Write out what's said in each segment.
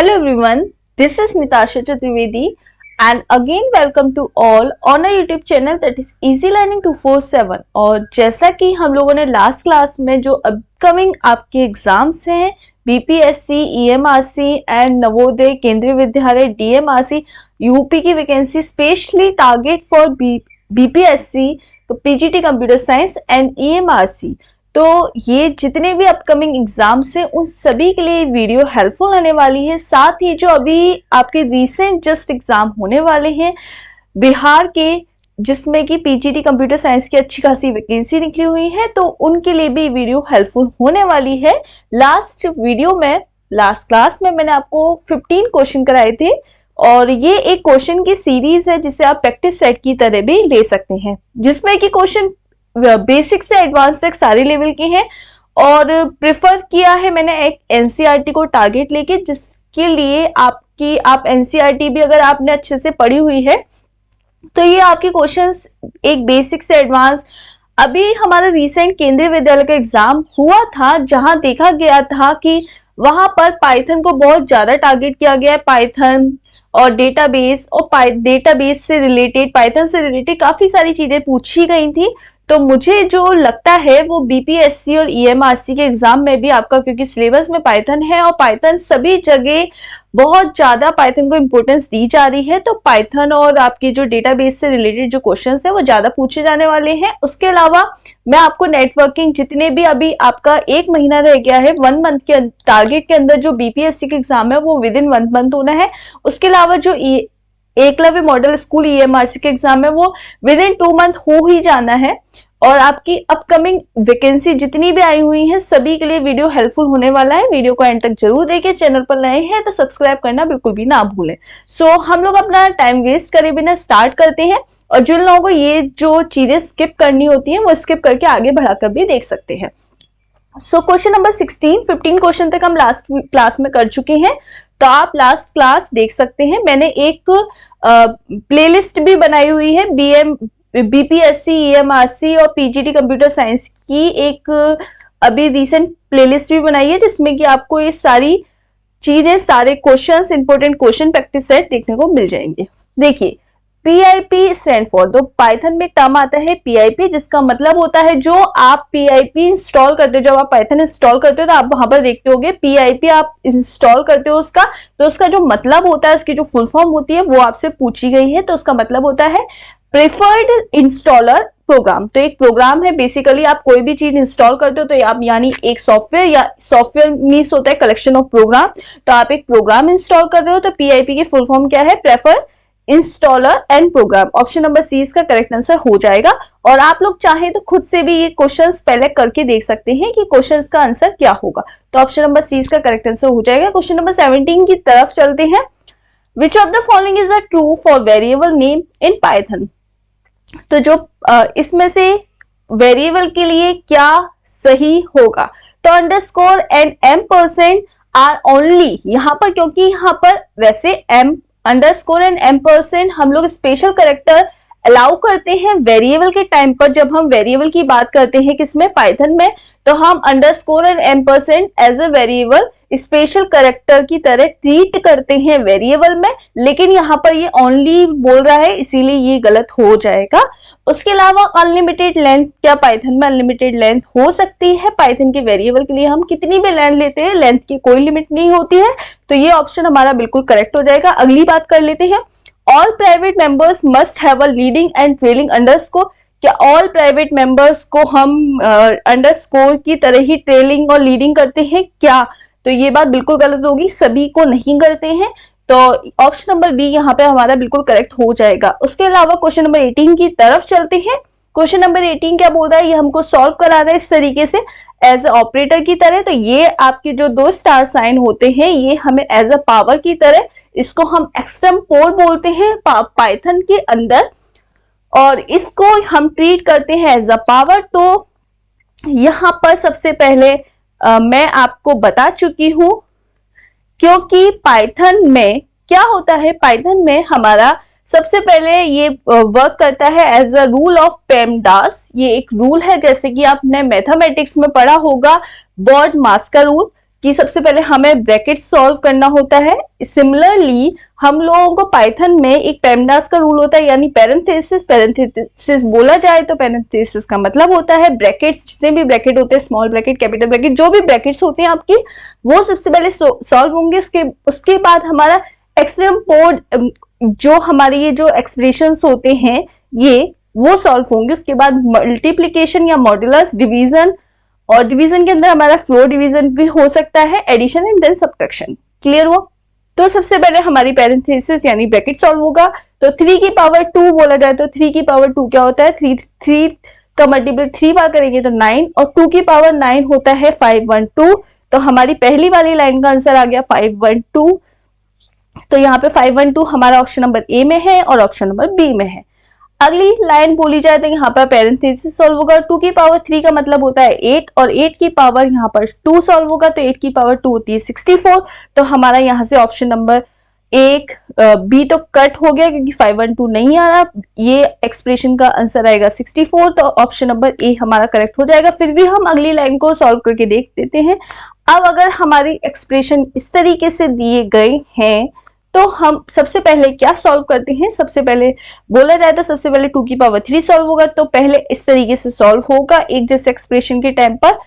Hello everyone, this is Nitasha Chaturvedi and again welcome to all on our YouTube channel that is Easy Learning 247। और जैसा कि हम लोगों ने last class में जो अपकमिंग आपके एग्जाम्स हैं BPSC, EMRC and Navodaya Kendriya Vidyalaya DMRC UP की vacancy specially target for BPSC तो PGT computer science and EMRC, तो ये जितने भी अपकमिंग एग्जाम्स हैं उन सभी के लिए वीडियो हेल्पफुल होने वाली है। साथ ही जो अभी आपके रिसेंट जस्ट एग्जाम होने वाले हैं बिहार के, जिसमें कि पीजीटी कंप्यूटर साइंस की अच्छी खासी वैकेंसी निकली हुई है, तो उनके लिए भी वीडियो हेल्पफुल होने वाली है। लास्ट क्लास में मैंने आपको 15 क्वेश्चन कराए थे और ये एक क्वेश्चन की सीरीज है जिसे आप प्रैक्टिस सेट की तरह भी ले सकते हैं, जिसमें कि क्वेश्चन बेसिक से एडवांस तक सारे लेवल के हैं और प्रेफर किया है मैंने एक एनसीईआरटी को टारगेट लेके, जिसके लिए आप एनसीईआरटी भी अगर आपने अच्छे से पढ़ी हुई है तो ये आपके क्वेश्चंस एक बेसिक से एडवांस। अभी हमारा रिसेंट केंद्रीय विद्यालय का एग्जाम हुआ था जहां देखा गया था कि वहां पर पाइथन को बहुत ज्यादा टारगेट किया गया है। पाइथन और डेटाबेस और डेटाबेस से रिलेटेड, पाइथन से रिलेटेड काफी सारी चीजें पूछी गई थी। तो मुझे जो लगता है वो बीपीएससी और ईएमआरसी के एग्जाम में भी आपका, क्योंकि सिलेबस में पाइथन है और पाइथन सभी जगह बहुत ज्यादा पाइथन को इम्पोर्टेंस दी जा रही है, तो पाइथन और आपके जो डेटाबेस से रिलेटेड जो क्वेश्चंस है वो ज्यादा पूछे जाने वाले हैं। उसके अलावा मैं आपको नेटवर्किंग, जितने भी अभी आपका 1 महीना रह गया है 1 मंथ के टारगेट के अंदर जो बीपीएससी के एग्जाम है वो विद इन 1 मंथ होना है। उसके अलावा जो एकलव्य मॉडल स्कूल ईएमआरसी के एग्जाम है वो विद इन 2 मंथ हो ही जाना है। और आपकी अपकमिंग वैकेंसी जितनी भी आई हुई है सभी के लिए वीडियो हेल्पफुल होने वाला है। वीडियो को एंड तक जरूर देखिए। चैनल पर नए हैं तो सब्सक्राइब करना बिल्कुल भी ना भूलें। सो हम लोग अपना टाइम वेस्ट करे बिना स्टार्ट करते हैं, और जिन लोगों को ये जो चीजें स्किप करनी होती हैं वो स्किप करके आगे बढ़ाकर भी देख सकते हैं। सो क्वेश्चन नंबर 15 क्वेश्चन तक हम लास्ट क्लास में कर चुके हैं, तो आप लास्ट क्लास देख सकते हैं। मैंने एक प्लेलिस्ट भी बनाई हुई है बीपीएससी, ईएमआरसी और पीजीटी कंप्यूटर साइंस की एक अभी रिसेंट प्लेलिस्ट भी बनाई है, जिसमें कि आपको ये सारी चीजें, सारे questions, important question practice set देखने को मिल जाएंगे। देखिए, पीआईपी स्टैंड फॉर, तो पाइथन में एक टर्म आता है पीआईपी, जिसका मतलब होता है जो आप पीआईपी इंस्टॉल करते हो, जब आप पाइथन इंस्टॉल करते हो तो आप वहां पर देखते होगे पीआईपी आप इंस्टॉल करते हो उसका, तो उसका जो मतलब होता है, उसकी जो फुल फॉर्म होती है वो आपसे पूछी गई है। तो उसका मतलब होता है प्रेफर्ड इंस्टॉलर प्रोग्राम। तो एक प्रोग्राम है, बेसिकली आप कोई भी चीज इंस्टॉल करते हो तो आप, यानी एक सॉफ्टवेयर, या सॉफ्टवेयर मीन्स होता है कलेक्शन ऑफ प्रोग्राम, तो आप एक प्रोग्राम इंस्टॉल कर रहे हो तो पीआईपी की फुल फॉर्म क्या है? Preferred installer and program. Option number C इसका करेक्ट आंसर हो जाएगा। और आप लोग चाहें तो खुद से भी ये क्वेश्चंस पहले करके देख सकते हैं कि क्वेश्चंस का आंसर क्या होगा। तो ऑप्शन नंबर सी इसका करेक्ट आंसर हो जाएगा। क्वेश्चन नंबर 17 की तरफ चलते हैं। विच of the following is a true for variable name in Python? तो जो इसमें से वेरिएबल के लिए क्या सही होगा? तो अंडरस्कोर एंड एम% आर ओनली, यहां पर, क्योंकि यहां पर वैसे एम अंडरस्कोर एंड एम% हम लोग स्पेशल कैरेक्टर अलाउ करते हैं वेरिएबल के टाइम पर। जब हम वेरिएबल की बात करते हैं किसमें? पाइथन में, तो हम अंडरस्कोर एंड एम% as a variable special character की तरह ट्रीट करते हैं वेरिएबल में, लेकिन यहाँ पर ये ओनली बोल रहा है इसीलिए ये गलत हो जाएगा। उसके अलावा अनलिमिटेड लेंथ, क्या पाइथन में अनलिमिटेड लेंथ हो सकती है? पाइथन के वेरिएबल के लिए हम कितनी भी लेंथ लेते हैं, लेंथ की कोई लिमिट नहीं होती है, तो ये ऑप्शन हमारा बिल्कुल करेक्ट हो जाएगा। अगली बात कर लेते हैं। All private members must have a leading and trailing underscore. क्या ऑल प्राइवेट मेंबर्स को हम अंडरस्कोर की तरह ही ट्रेलिंग और लीडिंग करते हैं क्या? तो ये बात बिल्कुल गलत होगी, सभी को नहीं करते हैं। तो ऑप्शन नंबर बी यहाँ पे हमारा बिल्कुल करेक्ट हो जाएगा। उसके अलावा क्वेश्चन नंबर 18 की तरफ चलते हैं। क्वेश्चन नंबर 18 क्या बोल रहा है? ये हमको सॉल्व करा रहा है इस तरीके से एज ए ऑपरेटर की तरह। तो ये आपके जो 2 स्टार साइन होते हैं ये हमें एज ए पावर की तरह, इसको हम एक्सटेम्पोर बोलते हैं पाइथन के अंदर, और इसको हम ट्रीट करते हैं एज अ पावर। तो यहां पर सबसे पहले मैं आपको बता चुकी हूं, क्योंकि पाइथन में क्या होता है, पाइथन में हमारा सबसे पहले ये वर्क करता है as a rule of PEMDAS. ये एक रूल है, जैसे कि आपने मैथमेटिक्स में पढ़ा होगा बॉड मास का रूल। कि सबसे पहले हमें ब्रैकेट सॉल्व करना होता है। सिमिलरली हम लोगों को पाइथन में एक पेमडास का रूल होता है, यानी पैरेंथेसिस। पैरेंथेसिस बोला जाए तो पैरेंथेसिस का मतलब होता है ब्रैकेट्स, जितने भी ब्रैकेट होते हैं, स्मॉल ब्रैकेट, कैपिटल ब्रैकेट, जो भी ब्रैकेट्स होते हैं आपकी, वो सबसे पहले सॉल्व होंगे। उसके बाद हमारा एक्सट्रीम पोर्ट, जो हमारी ये जो एक्सप्रेशंस होते हैं ये वो सॉल्व होंगे। उसके बाद मल्टीप्लीकेशन या मॉड्यूलस, डिवीजन, और डिवीजन के अंदर हमारा फ्लोर डिवीजन भी हो सकता है, addition and then subtraction. Clear हुआ? तो सबसे पहले हमारी पैरेंथेसिस यानी ब्रैकेट सॉल्व होगा। तो 3 की पावर 2 बोला जाए तो 3 की पावर 2 क्या होता है, 3 का मल्टीपल 3 बार करेंगे तो 9, और 2 की पावर 9 होता है 512। तो हमारी पहली वाली लाइन का आंसर आ गया 512। तो यहाँ पे 512 हमारा ऑप्शन नंबर ए में है और ऑप्शन नंबर बी में है। अगली लाइन बोली जाए तो यहाँ पर पैरेंथेसिस सॉल्व होगा। 2 की पावर 3 का मतलब होता है 8, और 8 की पावर यहाँ पर 2 सॉल्व होगा, तो 8 की पावर 2 होती है 64। तो हमारा यहाँ से ऑप्शन नंबर एक बी तो कट हो गया क्योंकि 512 नहीं आ रहा, ये एक्सप्रेशन का आंसर आएगा 64। तो ऑप्शन नंबर ए हमारा करेक्ट हो जाएगा। फिर भी हम अगली लाइन को सॉल्व करके देख देते हैं। अब अगर हमारी एक्सप्रेशन इस तरीके से दिए गए हैं तो हम सबसे पहले क्या सॉल्व करते हैं। सबसे पहले बोला जाए तो सबसे पहले 2 की पावर 3 सॉल्व होगा, तो पहले इस तरीके से सॉल्व होगा एक जैसे एक्सप्रेशन के टाइम पर।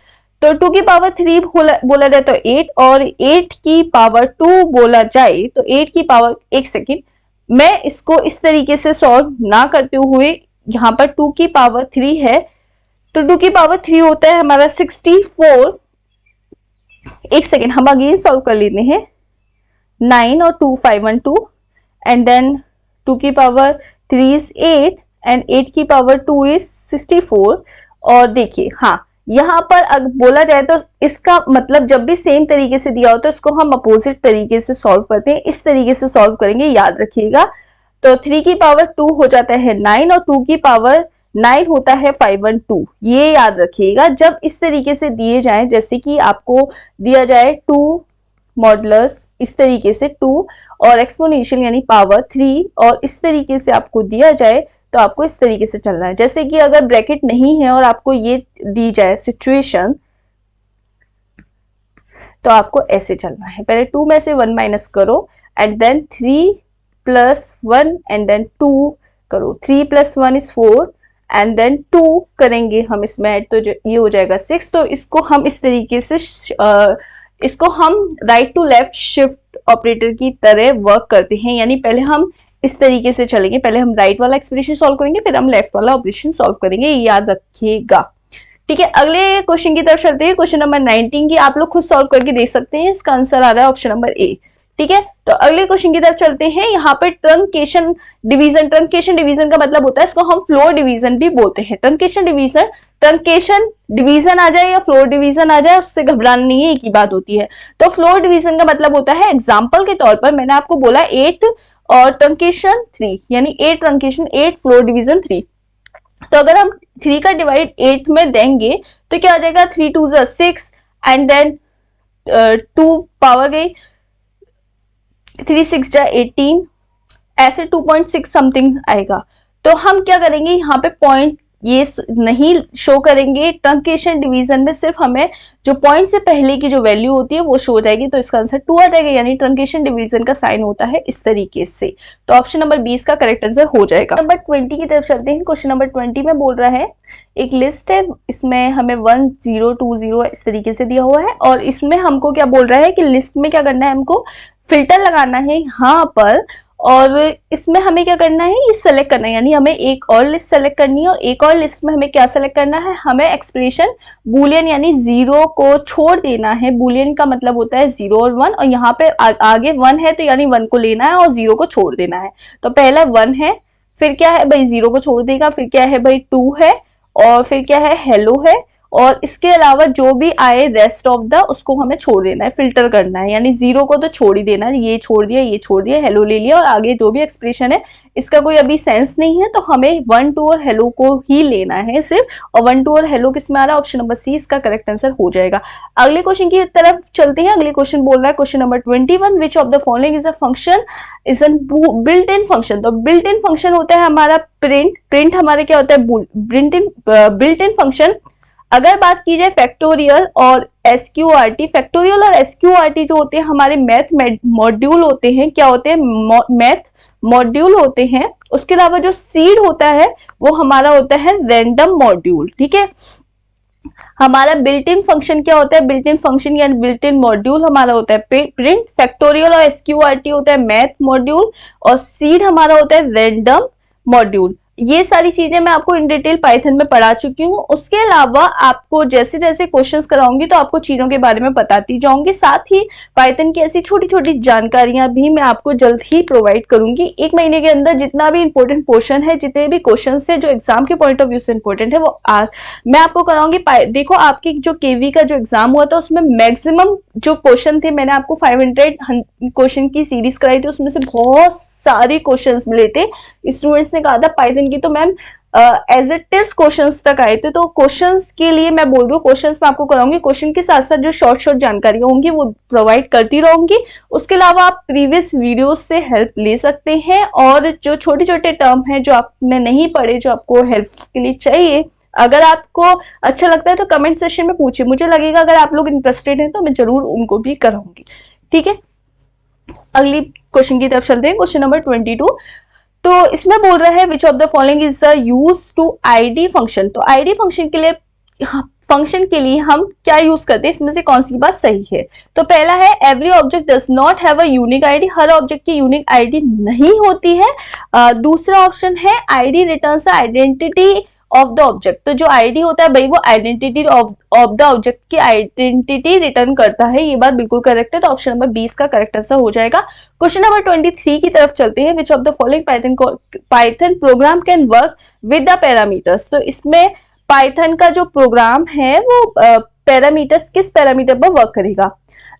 तो 2 की पावर 3 बोला जाए तो 8, और 8 की पावर 2 बोला जाए तो 8 की पावर, एक सेकेंड, मैं इसको इस तरीके से सॉल्व ना करते हुए, यहाँ पर 2 की पावर 3 है तो 2 की पावर 3 होता है हमारा 64। एक सेकेंड, हम अगेन सॉल्व कर लेते हैं। 9 और 2 512, एंड देन 2 की पावर 3 इज 8 एंड 8 की पावर 2 इज 64। और देखिए, हाँ, यहाँ पर अगर बोला जाए तो इसका मतलब जब भी सेम तरीके से दिया हो तो इसको हम अपोजिट तरीके से सॉल्व करते हैं। इस तरीके से सॉल्व करेंगे, याद रखिएगा। तो 3 की पावर 2 हो जाता है 9, और 2 की पावर 9 होता है 512। ये याद रखिएगा जब इस तरीके से दिए जाए, जैसे कि आपको दिया जाए 2 मॉडुलस, इस तरीके से 2 और एक्सपोनेंशियल यानी पावर 3, और इस तरीके से आपको दिया जाए तो आपको इस तरीके से चलना है। जैसे कि अगर ब्रैकेट नहीं है और आपको ये दी जाए सिचुएशन, तो आपको ऐसे चलना है। पहले 2 में से 1 माइनस करो, and then 3 plus 1, and then 2 करो। 3 प्लस 1 इज 4, एंड देन 2 करेंगे हम इसमें ऐड, तो ये हो जाएगा 6। तो इसको हम इस तरीके से इसको हम right to left shift operator की तरह वर्क करते हैं, यानी पहले हम इस तरीके से चलेंगे। पहले हम राइट वाला एक्सप्रेशन सॉल्व करेंगे, फिर हम लेफ्ट वाला ऑपरेशन सॉल्व करेंगे, ये याद रखिएगा। ठीक है, अगले क्वेश्चन की तरफ चलते हैं। क्वेश्चन नंबर 19 की आप लोग खुद सॉल्व करके देख सकते हैं, इसका आंसर आ रहा है ऑप्शन नंबर ए। ठीक है, तो अगले क्वेश्चन की तरफ चलते हैं। यहाँ पे ट्रंकेशन डिवीजन, ट्रंकेशन डिवीजन का मतलब होता है, इसको हम फ्लोर डिवीजन भी बोलते हैं। ट्रंकेशन डिवीजन आ जाए या फ्लोर डिवीजन आ जाए, उससे घबराना नहीं है, एक ही बात होती है। तो फ्लोर डिवीजन का मतलब होता है, एग्जाम्पल के तौर पर मैंने आपको बोला 8 और ट्रंकेशन 3, यानी 8 ट्रंकेशन 8 फ्लोर डिवीजन 3। तो अगर हम 3 का डिवाइड 8 में देंगे तो क्या आ जाएगा, 3 2 6, एंड देन 2 पावर गई, 3 6 जा 18, ऐसे 2.6 समथिंग आएगा। तो हम क्या करेंगे, यहाँ पे पॉइंट ये नहीं शो करेंगे। ट्रंकेशन डिवीजन में सिर्फ हमें जो पॉइंट से पहले की जो वैल्यू होती है वो शो हो जाएगी, तो इसका आंसर 2 आ जाएगा, यानी ट्रंकेशन डिवीजन का साइन होता है इस तरीके से। तो ऑप्शन नंबर 20 का करेक्ट आंसर हो जाएगा। नंबर 20 की तरफ चलते हैं। क्वेश्चन नंबर 20 में बोल रहा है, एक लिस्ट है, इसमें हमें 1 0 2 0 इस तरीके से दिया हुआ है, और इसमें हमको क्या बोल रहा है कि लिस्ट में क्या करना है, हमको फिल्टर लगाना है यहाँ पर, और इसमें हमें क्या करना है, ये सेलेक्ट करना है, यानी हमें एक और लिस्ट सेलेक्ट करनी है। और एक और लिस्ट में हमें क्या सेलेक्ट करना है, हमें एक्सप्रेशन बुलियन यानी 0 को छोड़ देना है। बुलियन का मतलब होता है 0 और 1, और यहाँ पे आगे 1 है तो यानी 1 को लेना है और 0 को छोड़ देना है। तो पहला 1 है, फिर क्या है भाई 0 को छोड़ देगा, फिर क्या है भाई 2 है, और फिर क्या है हेलो है, और इसके अलावा जो भी आए रेस्ट ऑफ द उसको हमें छोड़ देना है, फिल्टर करना है, यानी 0 को तो छोड़ ही देना है। ये छोड़ दिया, ये छोड़ दिया, हेलो ले लिया, और आगे जो भी एक्सप्रेशन है इसका कोई अभी सेंस नहीं है, तो हमें 1 2 और हेलो को ही लेना है सिर्फ। और 1 2 और हेलो किस में आ रहा है, ऑप्शन नंबर सी इसका करेक्ट आंसर हो जाएगा। अगले क्वेश्चन की तरफ चलते हैं। अगले क्वेश्चन बोल रहा है question number 21, which of the following is a function is an built in function. तो बिल्ट इन फंक्शन होता है हमारा प्रिंट। प्रिंट हमारे क्या होता है, बिल्ट इन फंक्शन। अगर बात की जाए फैक्टोरियल और एसक्यूआरटी, फैक्टोरियल और एसक्यूआरटी जो होते हैं हमारे मैथ मॉड्यूल होते हैं, क्या होते हैं, मैथ मॉड्यूल होते हैं। उसके अलावा जो सीड होता है वो हमारा होता है रैंडम मॉड्यूल। ठीक है, हमारा बिल्ट इन फंक्शन क्या होता है, बिल्ट इन फंक्शन यानी बिल्ट इन मॉड्यूल हमारा होता है प्रिंट। फैक्टोरियल और एसक्यूआरटी होता है मैथ मॉड्यूल और सीड हमारा होता है रैंडम मॉड्यूल। ये सारी चीजें मैं आपको इन डिटेल पाइथन में पढ़ा चुकी हूँ। उसके अलावा आपको जैसे जैसे क्वेश्चंस कराऊंगी तो आपको चीजों के बारे में बताती जाऊंगी। साथ ही पाइथन की ऐसी छोटी छोटी जानकारियां भी मैं आपको जल्द ही प्रोवाइड करूंगी। 1 महीने के अंदर जितना भी इंपॉर्टेंट पोर्शन है, जितने भी क्वेश्चन है जो एग्जाम के पॉइंट ऑफ व्यू से इंपॉर्टेंट है, वो मैं आपको कराऊंगी। देखो, आपकी जो केवी का जो एग्जाम हुआ था उसमें मैक्सिमम जो क्वेश्चन थे, मैंने आपको 500 क्वेश्चन की सीरीज कराई थी, उसमें से बहुत सारे क्वेश्चंस मिले थे। स्टूडेंट्स ने कहा था पाइथन की तो ma'am as it is questions तक आए थे। तो क्वेश्चंस के लिए मैं बोल रही हूँ, क्वेश्चंस मैं आपको कराऊंगी, क्वेश्चन के साथ साथ जो शॉर्ट जानकारी होंगी वो प्रोवाइड करती रहूंगी। उसके अलावा आप प्रीवियस वीडियोस से हेल्प ले सकते हैं, और जो छोटे छोटे टर्म है जो आपने नहीं पढ़े, जो आपको हेल्प के लिए चाहिए, अगर आपको अच्छा लगता है तो कमेंट सेक्शन में पूछिए। मुझे लगेगा अगर आप लोग इंटरेस्टेड हैं तो मैं जरूर उनको भी कराऊंगी। ठीक है, अगली क्वेश्चन की तरफ चलते हैं। क्वेश्चन नंबर 22, तो इसमें बोल रहा है which of the following is the use to ID function. तो आईडी फंक्शन के लिए हम क्या यूज करते हैं, इसमें से कौन सी बात सही है। तो पहला है every object does not have a unique ID, her object की यूनिक आईडी नहीं होती है। दूसरा ऑप्शन है ID returns identity of the object. तो जो आईडी होता है भाई वो आइडेंटिटी ऑफ द ऑब्जेक्ट की आइडेंटिटी रिटर्न करता है। ये बात बिल्कुल करेक्ट है, तो ऑप्शन नंबर 20 का करेक्ट आंसर हो जाएगा। क्वेश्चन नंबर 23 की तरफ चलते हैं। विच of the following Python programme can work with the parameters. तो इसमें पाइथन का जो प्रोग्राम है वो पैरामीटर्स, किस पैरामीटर पर वर्क करेगा।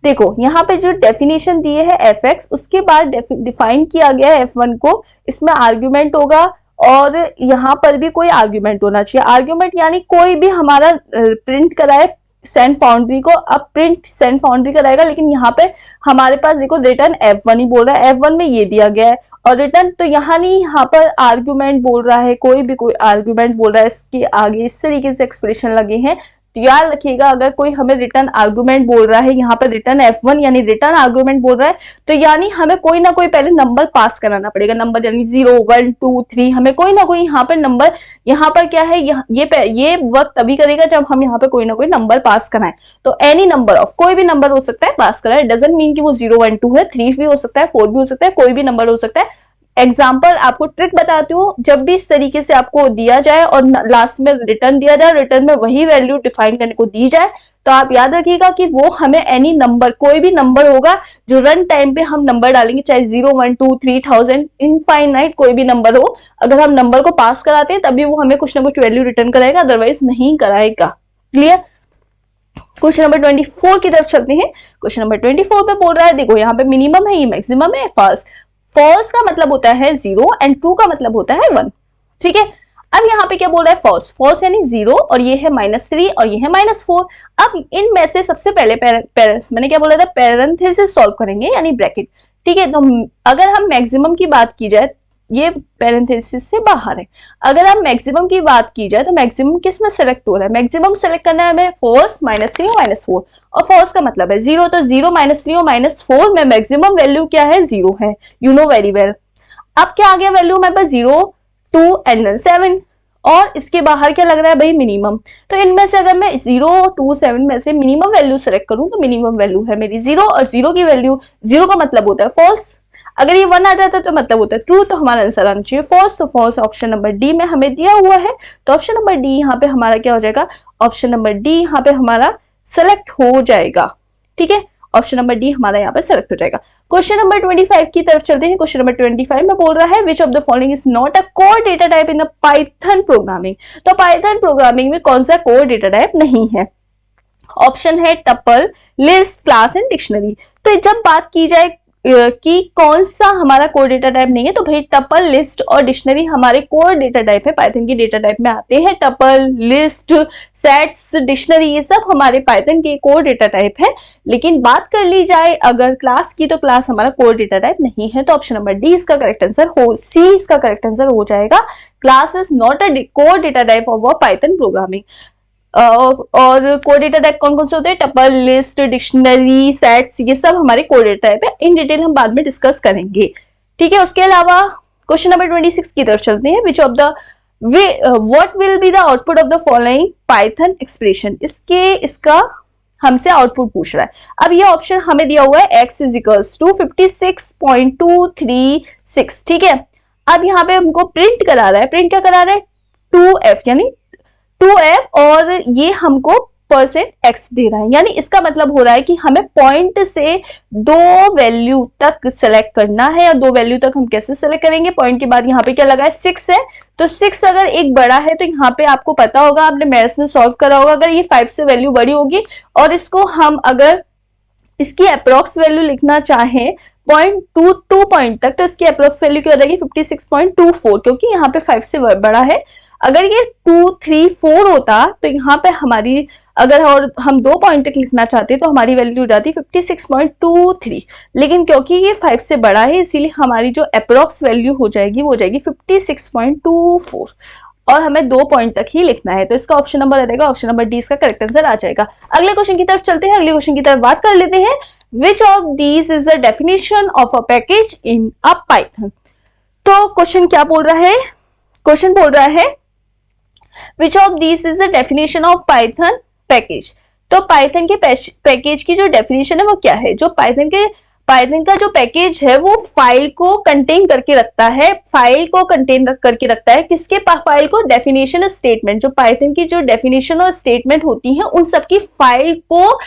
देखो, यहाँ पे जो डेफिनेशन दिए है fx, उसके बाद डिफाइन किया गया है f1 को, इसमें आर्ग्यूमेंट होगा और यहाँ पर भी कोई आर्ग्यूमेंट होना चाहिए। आर्ग्यूमेंट यानी कोई भी हमारा प्रिंट कराए सेंड फाउंड्री को, अब प्रिंट सेंड फाउंड्री कराएगा, लेकिन यहाँ पे हमारे पास देखो रिटर्न f1 ही बोल रहा है, f1 में ये दिया गया है और रिटर्न, तो यहाँ नहीं, यहाँ पर आर्ग्यूमेंट बोल रहा है, कोई आर्ग्यूमेंट बोल रहा है, इसके आगे इस तरीके से एक्सप्रेशन लगे हैं। तो याद रखिएगा, अगर कोई हमें रिटर्न आर्गुमेंट बोल रहा है, यहाँ पर रिटर्न f1 यानी रिटर्न आर्गुमेंट बोल रहा है, तो यानी हमें कोई ना कोई पहले नंबर पास कराना पड़ेगा। नंबर यानी 0 1 2 3, हमें कोई ना कोई यहाँ पर नंबर, यहाँ पर क्या है, ये वर्क तभी करेगा जब हम यहाँ पे कोई ना कोई नंबर पास कराएं। तो एनी नंबर ऑफ, कोई भी नंबर हो सकता है पास कराए, डजंट मीन कि वो 0 1 2 है, 3 भी हो सकता है, 4 भी हो सकता है, कोई भी नंबर हो सकता है। एग्जाम्पल आपको ट्रिक बताती हूँ, जब भी इस तरीके से आपको दिया जाए और लास्ट में रिटर्न दिया जाए, रिटर्न में वही वैल्यू डिफाइन करने को दी जाए, तो आप याद रखिएगा कि वो हमें एनी नंबर, कोई भी नंबर होगा जो रन टाइम पे हम नंबर डालेंगे, चाहे 0 1 2 3 1000 इनफाइनाइट कोई भी नंबर हो, अगर हम नंबर को पास कराते हैं तभी वो हमें कुछ ना कुछ वैल्यू रिटर्न कराएगा, अदरवाइज नहीं कराएगा। क्लियर। क्वेश्चन नंबर 24 की तरफ चलते हैं। क्वेश्चन नंबर 24 पे बोल रहा है, देखो यहाँ पे मिनिमम है, ये मैक्सिमम है। फॉल्स का मतलब होता है 0 एंड ट्रू का मतलब होता है 1। ठीक है, अब यहाँ पे क्या बोल रहा है, फॉल्स यानी 0 और ये है -3 और ये है -4। अब इनमें से सबसे पहले मैंने क्या बोला था, पैरेंथेसिस सॉल्व करेंगे यानी ब्रैकेट। ठीक है, तो अगर हम मैक्सिमम की बात की जाए, ये पैरेंथेसिस से बाहर है, अगर हम मैक्सिमम की बात की जाए तो मैक्सिमम किस में सेलेक्ट हो रहा है, मैक्सिमम सेलेक्ट करना है हमें फॉल्स -3 और -4, और फॉल्स का मतलब है 0, तो 0 -3 और -4 में मैक्सिमम वैल्यू क्या है, 0 है, यू नो वेरी वेल। अब क्या आ गया वैल्यू हमारे पास, 0 2 एंड 7, और इसके बाहर क्या लग रहा है भाई, मिनिमम। तो इनमें से अगर मैं 0 2 7 में से मिनिमम वैल्यू सेलेक्ट करूं तो मिनिमम वैल्यू है मेरी 0, और 0 की वैल्यू, 0 का मतलब होता है फॉल्स, अगर ये 1 आ जाता है तो मतलब होता है ट्रू, तो हमारा आंसर आना चाहिए फॉल्स। तो फॉल्स ऑप्शन नंबर डी में हमें दिया हुआ है, तो ऑप्शन नंबर डी यहाँ पे हमारा क्या हो जाएगा, ऑप्शन नंबर डी यहाँ पे हमारा सेलेक्ट हो जाएगा। ठीक है, ऑप्शन नंबर डी हमारा यहाँ पर सेलेक्ट हो जाएगा। क्वेश्चन नंबर 25 की तरफ चलते हैं। क्वेश्चन नंबर 25 में बोल रहा है, which of the following is not a core data type in the Python programming. तो पाइथन प्रोग्रामिंग में कौन सा कोर डेटा टाइप नहीं है। ऑप्शन है tuple, list, class and dictionary. तो जब बात की जाए कि कौन सा हमारा कोर डेटा टाइप नहीं है, तो भाई टपल, लिस्ट और डिक्शनरी हमारे कोर डेटा टाइप है, पाइथन की डेटा टाइप में आते हैं। टपल, लिस्ट, सेट्स, डिक्शनरी, ये सब हमारे पाइथन के कोर डेटा टाइप है। लेकिन बात कर ली जाए अगर क्लास की, तो क्लास हमारा कोर डेटा टाइप नहीं है, तो ऑप्शन नंबर डी इसका करेक्ट आंसर हो, सी इसका करेक्ट आंसर हो जाएगा। Class is not a core data type of Python programming. और कोड डेटा टाइप कौन कौन से होते हैं, टपल, लिस्ट, डिक्शनरी, सेट्स, ये सब हमारे कोड डेटा टाइप है। इन डिटेल हम बाद में डिस्कस करेंगे, ठीक है। उसके अलावा क्वेश्चन नंबर 26 की तरफ चलते हैं। विच of the what will be the output of the following Python expression, इसका हमसे आउटपुट पूछ रहा है। अब ये ऑप्शन हमें दिया हुआ है x इज इक्वल्स टू 56.236, ठीक है। अब यहाँ पे हमको प्रिंट करा रहा है, प्रिंट क्या करा रहा है, 2f यानी 2f, और ये हमको %x दे रहा है, यानी इसका मतलब हो रहा है कि हमें पॉइंट से 2 वैल्यू तक सेलेक्ट करना है। और 2 वैल्यू तक हम कैसे सेलेक्ट करेंगे, पॉइंट के बाद यहाँ पे क्या लगा है, 6 है, तो 6 अगर एक बड़ा है तो यहाँ पे आपको पता होगा, आपने मैथ्स में सॉल्व करा होगा, अगर ये 5 से वैल्यू बड़ी होगी और इसको हम अगर इसकी अप्रोक्स वैल्यू लिखना चाहें .2 पॉइंट तक, तो इसकी अप्रोक्स वैल्यू क्या हो जाएगी 56.24, क्योंकि यहाँ पे 5 से बड़ा है। अगर ये 2, 3, 4 होता तो यहाँ पे हमारी, अगर और हम 2 पॉइंट तक लिखना चाहते तो हमारी वैल्यू हो जाती 56.23, लेकिन क्योंकि ये 5 से बड़ा है इसीलिए हमारी जो अप्रोक्स वैल्यू हो जाएगी वो हो जाएगी 56.24, और हमें 2 पॉइंट तक ही लिखना है। तो इसका ऑप्शन नंबर आ जाएगा, ऑप्शन नंबर डी इसका करेक्ट आंसर आ जाएगा। अगले क्वेश्चन की तरफ चलते हैं, अगले क्वेश्चन की तरफ बात कर लेते हैं। Which of these is the definition of a package in a Python. तो क्वेश्चन क्या बोल रहा है, क्वेश्चन बोल रहा है which of these is the definition of Python package. तो पाइथन के पैकेज की जो डेफिनेशन है वो क्या है, जो पाइथन का जो पैकेज है वो फाइल को कंटेन करके रखता है, फाइल को कंटेन करके रखता है, किसके फाइल को, डेफिनेशन और स्टेटमेंट, जो पाइथन की जो डेफिनेशन और स्टेटमेंट होती हैं उन सबकी फाइल को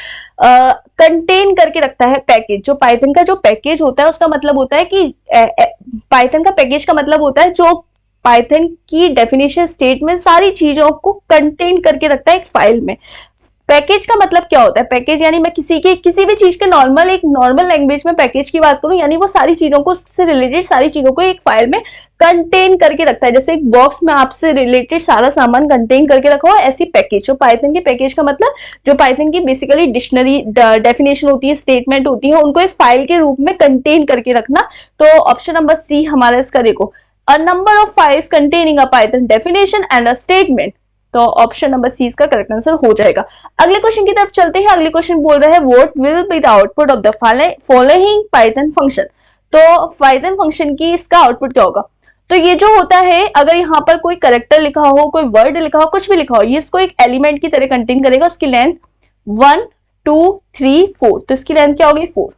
कंटेन करके रखता है पैकेज। जो पाइथन का जो पैकेज होता है उसका मतलब होता है कि पाइथन का पैकेज का मतलब होता है जो पाइथन की डेफिनेशन स्टेटमेंट सारी चीजों को कंटेन करके रखता है एक फाइल में। पैकेज का मतलब क्या होता है, पैकेज यानी मैं किसी भी चीज के एक नॉर्मल लैंग्वेज में पैकेज की बात करूं, यानी वो सारी चीजों को, उससे रिलेटेड सारी चीजों को एक फाइल में कंटेन करके रखता है। जैसे एक बॉक्स में आपसे रिलेटेड सारा सामान कंटेन करके रखा हो, ऐसी पैकेज। तो पाइथन के पैकेज का मतलब जो पाइथन की बेसिकली डिक्शनरी डेफिनेशन होती है, स्टेटमेंट होती है, उनको एक फाइल के रूप में कंटेन करके रखना। तो ऑप्शन नंबर सी हमारा इसका देखो, a number of files containing a Python definition and a statement। तो ऑप्शन नंबर सी इसका करेक्ट आंसर हो जाएगा। अगले क्वेश्चन की तरफ चलते हैं। अगले क्वेश्चन बोल रहा है what will be the output of the following Python function. तो पाइथन फंक्शन की इसका आउटपुट क्या होगा, तो ये जो होता है, अगर यहाँ पर कोई कैरेक्टर लिखा हो, कोई वर्ड लिखा हो, कुछ भी लिखा हो, ये इसको एक एलिमेंट की तरह कंटेन करेगा। उसकी लेंथ 1, 2, 3, 4, तो इसकी लेंथ क्या होगी 4।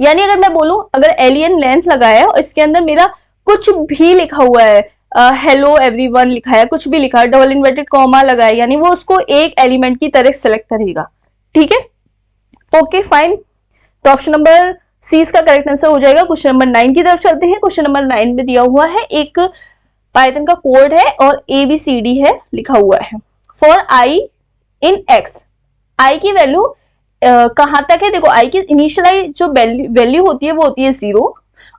यानी अगर मैं बोलूं, अगर एलियन लेंथ लगाया और इसके अंदर मेरा कुछ भी लिखा हुआ है, हेलो एवरीवन लिखा है, कुछ भी लिखा है, डबल इन्वर्टेड कॉमा लगा है, यानी वो उसको एक एलिमेंट की तरह सेलेक्ट करेगा, ठीक है, ओके फाइन। तो ऑप्शन नंबर सी इसका करेक्ट आंसर हो जाएगा। क्वेश्चन नंबर 9 की तरफ चलते हैं। क्वेश्चन नंबर 9 में दिया हुआ है एक पाइथन का कोड है और ABCD है लिखा हुआ है। फॉर आई इन एक्स, आई की वैल्यू कहां तक है, देखो आई की इनिशियलाइज जो वैल्यू होती है वो होती है 0,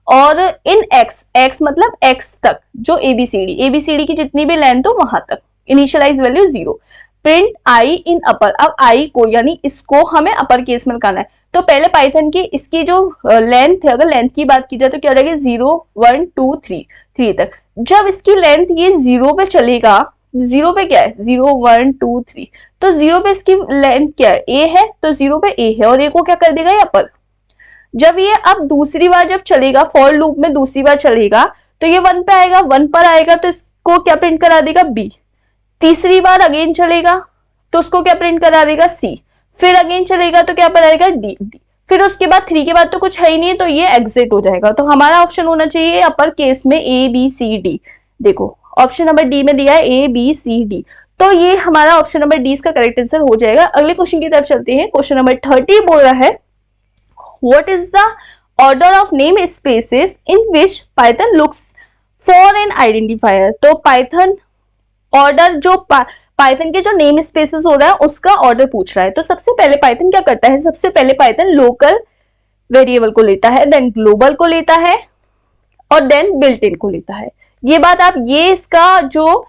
और इन x मतलब x तक जो ABCD की जितनी भी लेंथ हो वहां तक इनिशियलाइज वैल्यू 0। प्रिंट आई इन अपर, अब आई को यानी इसको हमें अपर केस में लगाना है। तो पहले पाइथन की इसकी जो लेंथ है, अगर लेंथ की बात की जाए तो क्या हो जाएगी 0, 1, 2, 3 तक। जब इसकी लेंथ ये 0 पे चलेगा, 0 पे क्या है 0, 1, 2, 3, तो 0 पे इसकी लेंथ क्या है a है, तो 0 पे a है और a को क्या कर देगा ये अपर। जब ये अब दूसरी बार जब चलेगा, फॉर लूप में दूसरी बार चलेगा तो ये 1 पे आएगा, 1 पर आएगा तो इसको क्या प्रिंट करा देगा b। तीसरी बार अगेन चलेगा तो उसको क्या प्रिंट करा देगा c। फिर अगेन चलेगा तो क्या पर आएगा d। फिर उसके बाद 3 के बाद तो कुछ है ही नहीं, तो ये एग्जिट हो जाएगा। तो हमारा ऑप्शन होना चाहिए अपर केस में ABCD। देखो ऑप्शन नंबर डी में दिया है ABCD, तो ये हमारा ऑप्शन नंबर डी इसका करेक्ट आंसर हो जाएगा। अगले क्वेश्चन की तरफ चलते हैं। क्वेश्चन नंबर 30 बोल रहा है What is the order of namespaces in which Python looks for an identifier। तो पाइथन ऑर्डर जो पाइथन के जो नेम स्पेसेस हो रहा है उसका ऑर्डर पूछ रहा है। तो सबसे पहले पाइथन क्या करता है, सबसे पहले पाइथन लोकल वेरिएबल को लेता है, देन ग्लोबल को लेता है और देन बिल्ट इन को लेता है। ये बात आप ये इसका जो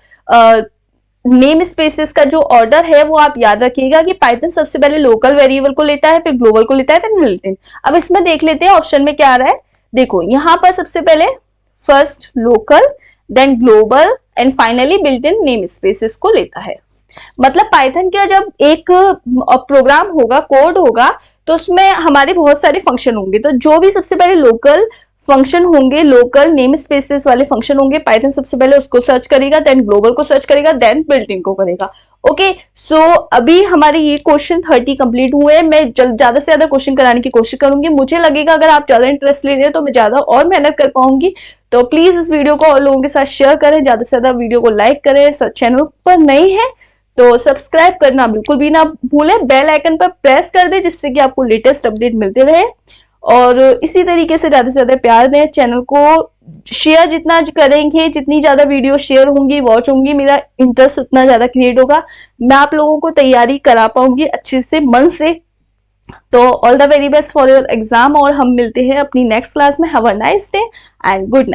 नेम स्पेसेस का जो ऑर्डर है वो आप याद रखिएगा कि पाइथन सबसे पहले लोकल वेरिएबल को लेता है, फिर ग्लोबल को लेता है, देन बिल्ट इन। अब इसमें देख लेते हैं ऑप्शन में क्या आ रहा है। देखो यहां पर सबसे पहले first local, then global and finally built in namespaces को लेता है। मतलब पाइथन का जब एक प्रोग्राम होगा, कोड होगा, तो उसमें हमारे बहुत सारे फंक्शन होंगे। तो जो भी सबसे पहले लोकल फंक्शन होंगे, लोकल नेम स्पेसेस वाले फंक्शन होंगे, पाइथन सबसे पहले उसको सर्च करेगा, देन ग्लोबल को सर्च करेगा, देन बिल्ट-इन को करेगा। ओके, सो अभी हमारे ये क्वेश्चन 30 कंप्लीट हुए। मैं ज्यादा से ज्यादा क्वेश्चन कराने की कोशिश करूंगी। मुझे लगेगा अगर आप ज्यादा इंटरेस्ट ले रहे हैं तो मैं ज्यादा और मेहनत कर पाऊंगी। तो प्लीज इस वीडियो को और लोगों के साथ शेयर करें, ज्यादा से ज्यादा वीडियो को लाइक करें। चैनल पर नए हैं तो सब्सक्राइब करना बिल्कुल भी ना भूलें, बेल आइकन पर प्रेस कर दें जिससे कि आपको लेटेस्ट अपडेट मिलते रहे। और इसी तरीके से ज्यादा प्यार दें। चैनल को शेयर जितना करेंगे, जितनी ज्यादा वीडियो शेयर होंगी, वॉच होंगी, मेरा इंटरेस्ट उतना ज्यादा क्रिएट होगा, मैं आप लोगों को तैयारी करा पाऊंगी अच्छे से, मन से। तो all the very best for your exam, और हम मिलते हैं अपनी नेक्स्ट क्लास में। Have a nice day and good night.